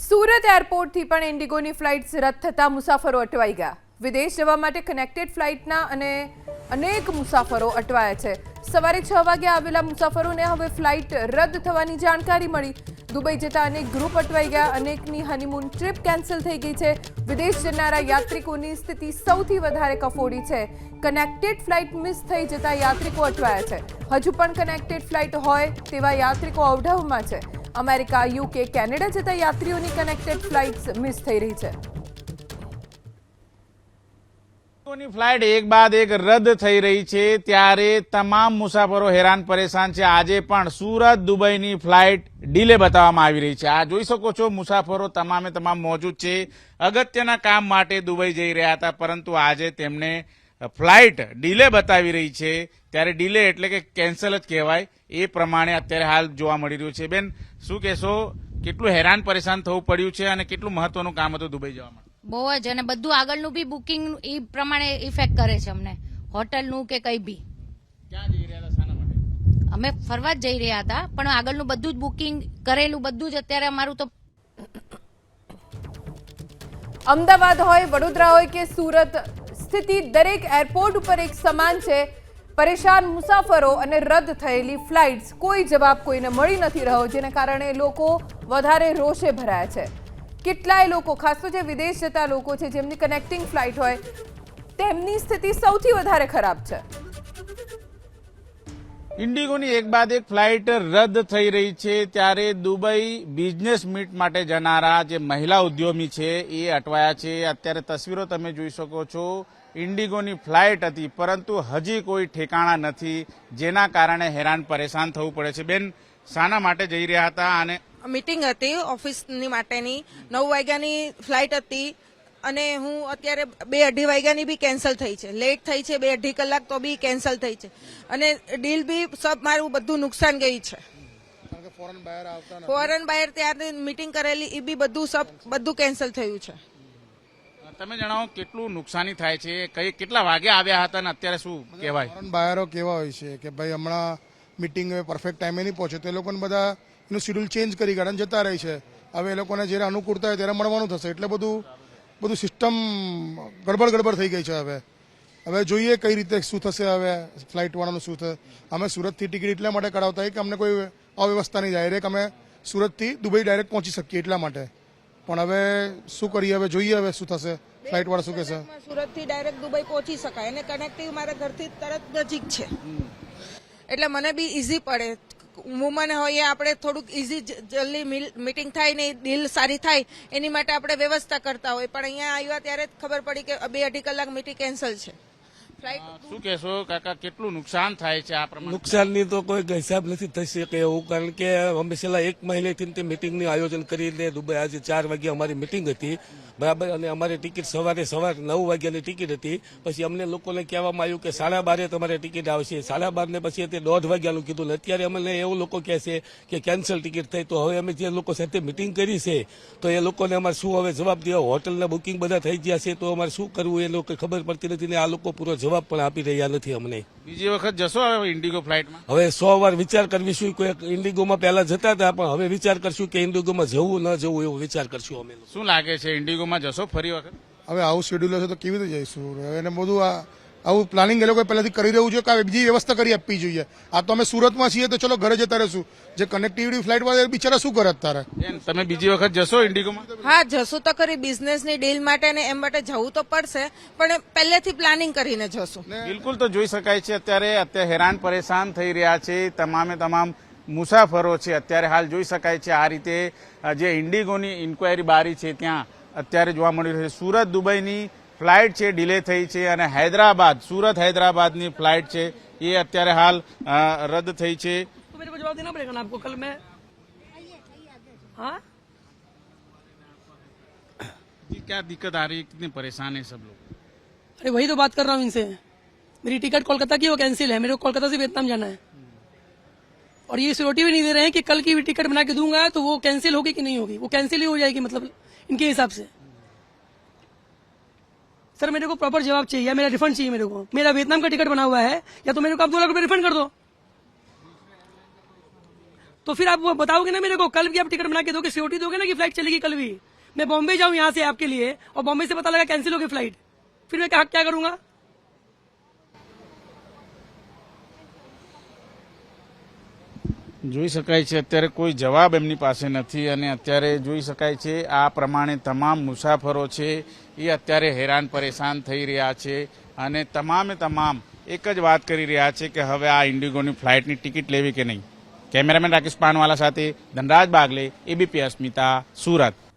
સુરત એરપોર્ટથી પણ ઇન્ડિગોની ફ્લાઇટ્સ રદ થતા મુસાફરો અટવાઈ ગયા। વિદેશ જવા માટે કનેક્ટેડ ફ્લાઇટના અને અનેક મુસાફરો અટવાયા છે। સવારે 6 વાગે આવેલા મુસાફરોને હવે ફ્લાઇટ રદ થવાની જાણકારી મળી। દુબઈ જતા અનેક ગ્રુપ અટવાઈ ગયા। અનેકની હનીમૂન ટ્રીપ કેન્સલ થઈ ગઈ છે। વિદેશ જનારા યાત્રિકોની સ્થિતિ સૌથી વધારે કફોડી છે। કનેક્ટેડ ફ્લાઇટ મિસ થઈ જતા યાત્રિકો અટવાયા છે। હજુ પણ કનેક્ટેડ ફ્લાઇટ હોય તેવા યાત્રિકો અવઢવમાં છે। અમેરિકા, યુકે, કેનેડા જતા યાત્રીઓની કનેક્ટેડ ફ્લાઇટ્સ મિસ થઈ રહી છે। ફ્લાઇટ એક બાદ એક રદ થઈ રહી છે ત્યારે તમામ મુસાફરો હેરાન પરેશાન છે। આજે પણ સુરત દુબઈની ફ્લાઇટ ડીલે બતાવવામાં આવી રહી છે। આ જોઈ શકો છો, મુસાફરો તમામે તમામ મોજૂદ છે। અગત્યના કામ માટે દુબઈ જઈ રહ્યા હતા, પરંતુ આજે તેમને ફ્લાઇટ ડીલે બતાવી રહી છે। ત્યારે ડીલે એટલે કે કેન્સલ જ કહેવાય, એ પ્રમાણે અત્યારે હાલ જોવા મળી રહ્યું છે। બેન, શું કહેશો, કેટલું હેરાન પરેશાન થવું પડ્યું છે અને કેટલું મહત્વનું કામ હતું દુબઈ જવા માટે? બહુ જ, અને બધું આગળનું બી બુકિંગ એ પ્રમાણે ઇફેક્ટ કરે છે અમને, હોટલનું કે કઈ બી। ક્યાં જઈ રહ્યા હતા, શાના માટે? અમે ફરવા જ જઈ રહ્યા હતા, પણ આગળનું બધું જ બુકિંગ કરેલું બધું જ અત્યારે અમારું તો અમદાવાદ હોય, વડોદરા હોય કે સુરત, સ્થિતિ દરેક એરપોર્ટ ઉપર એક સમાન છે। પરેશાન મુસાફરો અને રદ થયેલી ફ્લાઇટ્સ, કોઈ જવાબ કોઈને મળી નથી રહ્યો, જેને કારણે લોકો વધારે રોષે ભરાયા છે। કેટલાય લોકો, ખાસ તો જે વિદેશ જતા લોકો છે જેમની કનેક્ટિંગ ફ્લાઇટ હોય, તેમની સ્થિતિ સૌથી વધારે ખરાબ છે। ઇન્ડિગોની એક બાદ એક ફ્લાઇટ રદ થઈ રહી છે ત્યારે દુબઈ બિઝનેસ મીટ માટે જનારા જે મહિલા ઉદ્યમી છે એ અટવાયા છે। અત્યારે તસવીરો તમે જોઈ શકો છો, ઇન્ડિગોની ફ્લાઇટ હતી પરંતુ હજી કોઈ ઠેકાણા નથી, જેના કારણે હેરાન પરેશાન થવું પડે છે। બેન, શાના માટે જઈ રહ્યા હતા? અને મીટિંગ હતી ઓફિસની માટેની, 9 વાગ્યાની ફ્લાઇટ હતી અને હું અત્યારે 2-2:30 વાગ્યાની બી કેન્સલ થઈ છે, લેટ થઈ છે 2-2.5 કલાક તો બી કેન્સલ થઈ છે અને ડીલ બી સબ મારું બધું નુકસાન ગઈ છે। ફોરેન બાયર ત્યારથી મીટિંગ કરેલી એ બી બધું કેન્સલ થયું છે। તમે જણાવો, કેટલું નુકસાની થાય છે? કેટલા વાગે આવ્યા હતા અને અત્યારે શું કહેવાય? ફોરેન બાયરો કેવા હોય છે કે ભાઈ હમણાં મીટિંગ પરફેક્ટ ટાઈમે નહીં પહોંચે તો એ લોકોને બધા એનું શેડ્યુલ ચેન્જ કરી કાઢે જતા રહે છે। હવે એ લોકોને જ્યારે અનુકૂળતા હોય ત્યારે મળવાનું થશે, એટલે બધું સિસ્ટમ ગડબડ થઈ ગઈ છે। હવે જોઈએ કઈ રીતે શું થશે, હવે ફ્લાઇટ વાળાનું શું થશે। અમે સુરતથી ટિકિટ એટલા માટે કઢાવતા હોય કે અમને કોઈ અવ્યવસ્થા નહીં, ડાયરેક્ટ અમે સુરતથી દુબઈ ડાયરેક્ટ પહોંચી શકીએ એટલા માટે। પણ હવે શું કરીએ, હવે જોઈએ હવે શું થશે, ફ્લાઇટ વાળા શું કહેશે। સુરતથી ડાયરેક્ટ દુબઈ પહોંચી શકાય અને કનેક્ટિવ મારા ઘરથી તરત નજીક છે, એટલે મને બી ઇઝી પડે। વુમન હોઈએ આપણે, થોડુંક ઇઝી જલ્દી મીટિંગ થાય ને ડીલ સારી થાય એની માટે આપણે વ્યવસ્થા કરતા હોય, પણ અહીંયા આવ્યા ત્યારે જ ખબર પડી કે 2-2.5 કલાક મીટિંગ કેન્સલ છે। શું કહેશો કાકા, કેટલું નુકસાન થાય છે આ પ્રમાણે? નુકસાનની તો કોઈ હિસાબ નથી થઈ શકે એવું, કારણ કે અમે છેલ્લા 1 મહિનાથી તે મીટિંગનું આયોજન કરીને દુબઈ આજે 4 વાગે અમારી મીટિંગ હતી, બરાબર, અને અમારી ટિકિટ સવારે 9 વાગ્યાની ટિકિટ હતી। પછી અમને લોકોને કહેવામાં આવ્યું કે 12:30 તમારે ટિકિટ આવશે, 12:30 ને પછી તે 1:30 વાગ્યાનું કીધું, અત્યારે અમને એવું લોકો કહે છે કે કેન્સલ ટિકિટ થઈ। તો હવે અમે જે લોકો સાથે મીટિંગ કરી છે તો એ લોકોને અમારે શું હવે જવાબ દેવા? હોટલના બુકિંગ બધા થઈ ગયા છે તો અમારે શું કરવું એ લોકો ખબર પડતી નથી ને આ લોકો પૂરો જવાબ પણ આપી રહ્યા નથી અમને। બીજી વખત જશો હવે ઇન્ડિગો ફ્લાઇટમાં? હવે 100 વાર વિચાર કરવીશું। કોઈ ઇન્ડિગોમાં પહેલા જતા હતા, પણ હવે વિચાર કરશું કે ઇન્ડિગોમાં જવું ન જવું એવો વિચાર કરશું અમે। શું લાગે છે, ઇન્ડિગોમાં જશો ફરી વખત? હવે આવું શેડ્યુલ હશે તો કેવી રીતે જઈશું? એને બધું આવું પ્લાનિંગ એ લોકોએ પહેલાથી કરી રહ્યું છે કે બીજી વ્યવસ્થા કરી આપવી જોઈએ। આ તો અમે સુરતમાં છીએ તો ચલો ઘરે જતા રહીશું, જે કનેક્ટિવિટી ફ્લાઇટ વાળા બિચારા શું કરે અત્યારે? તમે બીજી વખત જશો ઇન્ડિગોમાં? હા, જશું તો ખરી, બિઝનેસની ડીલ માટે ને એમ માટે જવું તો પડશે, પણ પહેલેથી પ્લાનિંગ કરીને જશું। બિલકુલ, તો જોઈ શકાય છે અત્યારે હેરાન પરેશાન થઈ રહ્યા છે તમામે તમામ મુસાફરો છે। અત્યારે હાલ જોઈ શકાય છે આ રીતે જે ઇન્ડિગોની ઇન્ક્વાયરી બારી છે ત્યાં અત્યારે જોવા મળી રહ્યું છે। સુરત દુબઈની ફ્લાઇટ છે ડીલે થઈ છે અને સુરત હૈદરાબાદની ફ્લાઇટ છે એ અત્યારે હાલ રદ થઈ છે। तो मेरे को जवाब देना पड़ेगा ना आपको कल। मैं हाँ, क्या दिक्कत आ रही है, कितने परेशान है सब लोग? अरे वही तो बात कर रहा हूँ इनसे। मेरी टिकट कोलकाता की वो कैंसिल है, मेरे को कोलकाता से वियतनाम जाना है और ये सिक्योरिटी भी नहीं दे रहे हैं कि कल की भी टिकट बना के दूंगा तो वो कैंसिल होगी कि नहीं होगी। वो कैंसिल ही हो जाएगी मतलब इनके हिसाब से। सर मेरे को प्रॉपर जवाब चाहिए, मेरा रिफंड चाहिए मेरे को। मेरा वियतनाम का टिकट बना हुआ है, या तो मेरे को आप 2 लाख रुपए रिफंड कर दो। तो फिर आप वो बताओगे ना मेरे को, कल भी आप टिकट बना के दोगे, सिक्योरिटी दोगे ना कि फ्लाइट चलेगी कल भी। मैं बॉम्बे जाऊं यहाँ से आपके लिए और बॉम्बे से पता लगा कैंसिल होगी फ्लाइट, फिर मैं क्या करूंगा? જોઈ શકાય છે અત્યારે કોઈ જવાબ એમની પાસે નથી અને અત્યારે જોઈ શકાય છે આ પ્રમાણે તમામ મુસાફરો છે એ અત્યારે હેરાન પરેશાન થઈ રહ્યા છે અને તમામે તમામ એક જ વાત કરી રહ્યા છે કે હવે આ ઇન્ડિગોની ફ્લાઇટની ટિકિટ લેવી કે નહીં. કેમેરામેન રાકેશ પાનવાલા સાથે ધનરાજ બાગલે, એબીપી અસ્મિતા, સુરત.